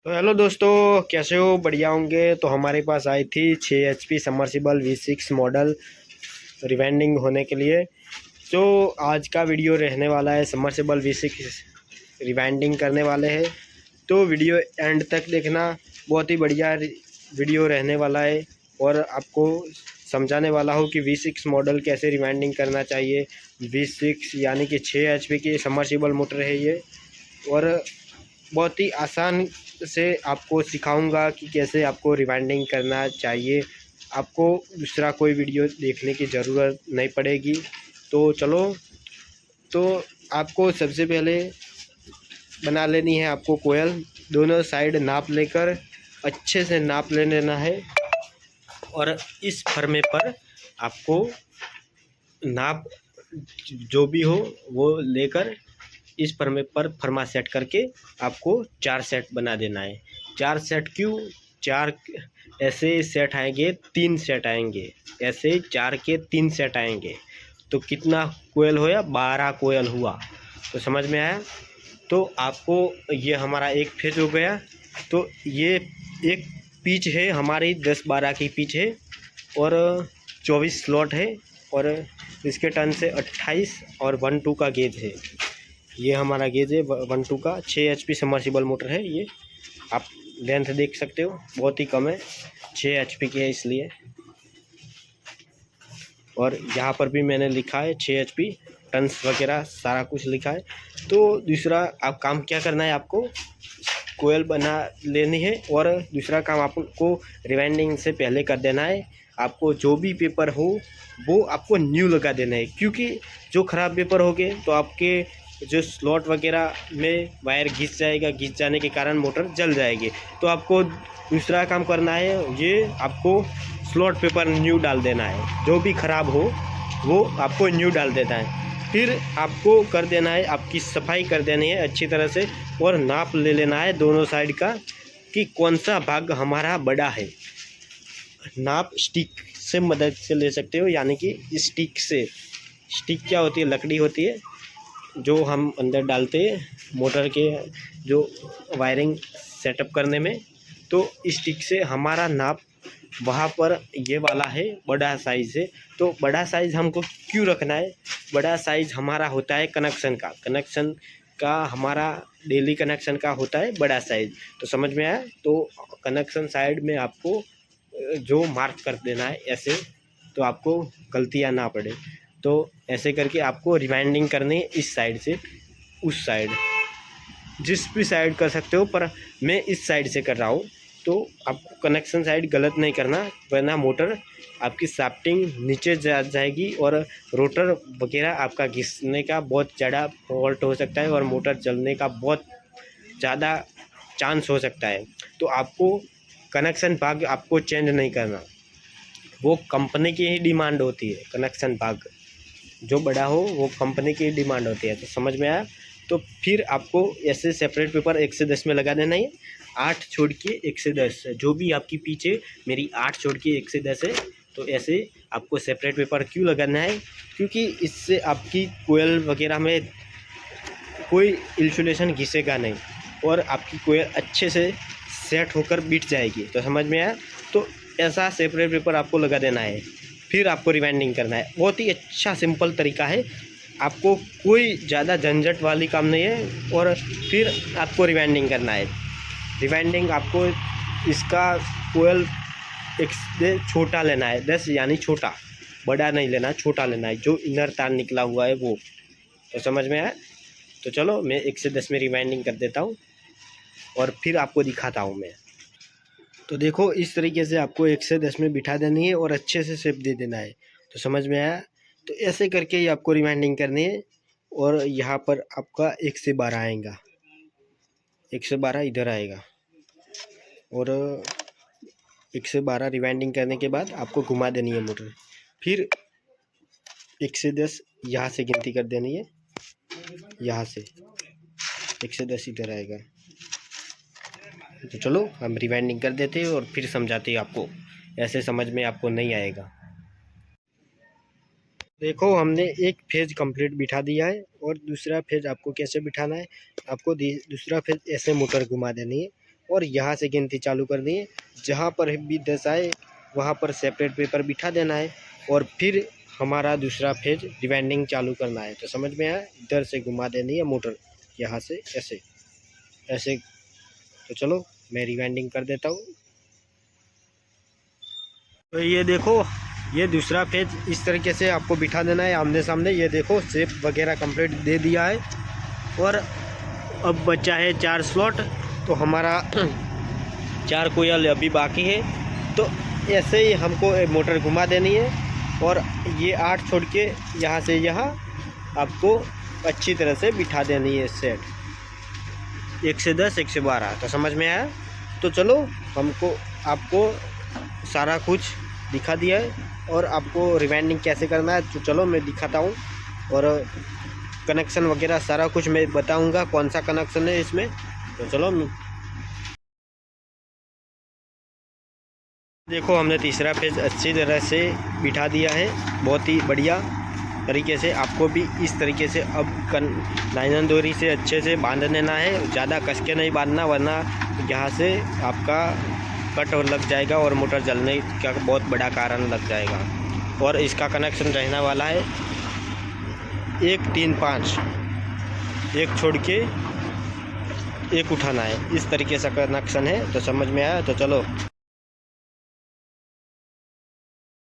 तो हेलो दोस्तों, कैसे हो? बढ़िया होंगे। तो हमारे पास आई थी 6 HP समर्सिबल V6 मॉडल रिवेंडिंग होने के लिए। तो आज का वीडियो रहने वाला है, समर्सिबल V6 रिवेंडिंग करने वाले हैं। तो वीडियो एंड तक देखना, बहुत ही बढ़िया वीडियो रहने वाला है और आपको समझाने वाला हूँ कि V6 मॉडल कैसे रिवेंडिंग करना चाहिए। V6 यानी कि 6 HP की समर्सिबल मोटर है ये, और बहुत ही आसान से आपको सिखाऊंगा कि कैसे आपको रिवाइंडिंग करना चाहिए। आपको दूसरा कोई वीडियो देखने की ज़रूरत नहीं पड़ेगी। तो चलो, तो आपको सबसे पहले बना लेनी है आपको कोयल। दोनों साइड नाप लेकर अच्छे से नाप ले लेना है, और इस फरमे पर आपको नाप जो भी हो वो लेकर इस फरमे पर फरमा सेट करके आपको 4 सेट बना देना है। 4 सेट क्यों? 4 ऐसे सेट आएंगे, 3 सेट आएंगे, ऐसे 4 के 3 सेट आएंगे। तो कितना कोयल होया? 12 कोयल हुआ। तो समझ में आया? तो आपको ये हमारा एक फेज हो गया। तो ये एक पिच है हमारी, 10-12 की पिच है और 24 स्लॉट है, और इसके टर्न से 28 और 1-2 का गेज है। ये हमारा गेज है 1-2 का। 6 HP समर्सिबल मोटर है ये। आप लेंथ देख सकते हो, बहुत ही कम है, 6 HP की है इसलिए। और यहाँ पर भी मैंने लिखा है 6 HP, टन्स वगैरह सारा कुछ लिखा है। तो दूसरा आप काम क्या करना है, आपको कोयल बना लेनी है, और दूसरा काम आपको रिवाइंडिंग से पहले कर देना है। आपको जो भी पेपर हो वो आपको न्यू लगा देना है, क्योंकि जो ख़राब पेपर हो गए तो आपके जो स्लॉट वगैरह में वायर घिस जाएगा, घिस जाने के कारण मोटर जल जाएगी। तो आपको दूसरा काम करना है, ये आपको स्लॉट पेपर न्यू डाल देना है। जो भी ख़राब हो वो आपको न्यू डाल देना है। फिर आपको कर देना है, आपकी सफाई कर देनी है अच्छी तरह से, और नाप ले लेना है दोनों साइड का कि कौन सा भाग हमारा बड़ा है। नाप स्टिक से मदद से ले सकते हो, यानी कि स्टिक से। स्टिक क्या होती है? लकड़ी होती है जो हम अंदर डालते हैं मोटर के जो वायरिंग सेटअप करने में। तो स्टिक से हमारा नाप वहाँ पर ये वाला है, बड़ा साइज़ है। तो बड़ा साइज़ हमको क्यों रखना है? बड़ा साइज़ हमारा होता है कनेक्शन का हमारा डेली कनेक्शन का होता है बड़ा साइज़। तो समझ में आया? तो कनेक्शन साइड में आपको जो मार्क कर देना है ऐसे, तो आपको गलतियाँ ना पड़े। तो ऐसे करके आपको रिवाइंडिंग करनी है, इस साइड से उस साइड, जिस भी साइड कर सकते हो, पर मैं इस साइड से कर रहा हूँ। तो आपको कनेक्शन साइड गलत नहीं करना, वरना मोटर आपकी शाफ्टिंग नीचे जा जाएगी और रोटर वगैरह आपका घिसने का बहुत ज़्यादा फॉल्ट हो सकता है, और मोटर जलने का बहुत ज़्यादा चांस हो सकता है। तो आपको कनेक्शन भाग आपको चेंज नहीं करना, वो कंपनी की ही डिमांड होती है। कनेक्शन भाग जो बड़ा हो वो कंपनी की डिमांड होती है। तो समझ में आया? तो फिर आपको ऐसे सेपरेट पेपर 1 से 10 में लगा देना है। 8 छोड़ के 1 से 10, जो भी आपकी पीछे मेरी 8 छोड़ के 1 से 10 है। तो ऐसे आपको सेपरेट पेपर क्यों लगाना है? क्योंकि इससे आपकी कोयल वगैरह में कोई इंसुलेशन घिसेगा नहीं, और आपकी कोयल अच्छे से सेट होकर बिठ जाएगी। तो समझ में आया? तो ऐसा सेपरेट पेपर आपको लगा देना है, फिर आपको रिवाइंडिंग करना है। बहुत ही अच्छा सिंपल तरीका है, आपको कोई ज़्यादा झंझट वाली काम नहीं है। और फिर आपको रिवाइंडिंग करना है। रिवाइंडिंग आपको इसका कोयल एक से छोटा लेना है, 10 यानी छोटा, बड़ा नहीं लेना, छोटा लेना है, जो इनर तार निकला हुआ है वो। तो समझ में आया? तो चलो, मैं 1 से 10 में रिवाइंडिंग कर देता हूँ और फिर आपको दिखाता हूँ मैं। तो देखो, इस तरीके से आपको 1 से 10 में बिठा देनी है और अच्छे से शेप दे देना है। तो समझ में आया? तो ऐसे करके ही आपको रिवाइंडिंग करनी है। और यहाँ पर आपका 1 से 12 आएगा, 1 से 12 इधर आएगा, और 1 से 12 रिवाइंडिंग करने के बाद आपको घुमा देनी है मोटर। फिर 1 से 10 यहाँ से गिनती कर देनी है, यहाँ से 1 से 10 इधर आएगा। तो चलो, हम रिवाइंडिंग कर देते हैं और फिर समझाते हैं आपको, ऐसे समझ में आपको नहीं आएगा। देखो, हमने एक फेज कंप्लीट बिठा दिया है, और दूसरा फेज आपको कैसे बिठाना है, आपको दूसरा फेज ऐसे मोटर घुमा देनी है। और यहाँ से गिनती चालू करनी है। जहाँ पर भी 10 आए वहाँ पर सेपरेट पेपर बिठा देना है और फिर हमारा दूसरा फेज रिवाइंडिंग चालू करना है। तो समझ में आया? इधर से घुमा देनी है मोटर, यहाँ से ऐसे ऐसे। तो चलो मैं रिवाइंडिंग कर देता हूँ। तो ये देखो, ये दूसरा फेज इस तरीके से आपको बिठा देना है आमने सामने। ये देखो शेप वगैरह कंप्लीट दे दिया है और अब बचा है 4 स्लॉट। तो हमारा 4 कोयल अभी बाकी है। तो ऐसे ही हमको मोटर घुमा देनी है और ये 8 छोड़ के यहाँ से यहाँ आपको अच्छी तरह से बिठा देनी है सेट, 1 से 10 1 से 12। तो समझ में आया? तो चलो हमको आपको सारा कुछ दिखा दिया है और आपको रिवाइंडिंग कैसे करना है तो चलो मैं दिखाता हूँ। और कनेक्शन वगैरह सारा कुछ मैं बताऊँगा कौन सा कनेक्शन है इसमें। तो चलो देखो, हमने तीसरा फेज अच्छी तरह से बिठा दिया है, बहुत ही बढ़िया तरीके से। आपको भी इस तरीके से अब नायलॉन डोरी से अच्छे से बांध देना है, ज़्यादा कस के नहीं बांधना वरना यहाँ से आपका कट लग जाएगा और मोटर जलने का बहुत बड़ा कारण लग जाएगा। और इसका कनेक्शन रहने वाला है 1 3 5, एक छोड़ के एक उठाना है, इस तरीके से कनेक्शन है। तो समझ में आया? तो चलो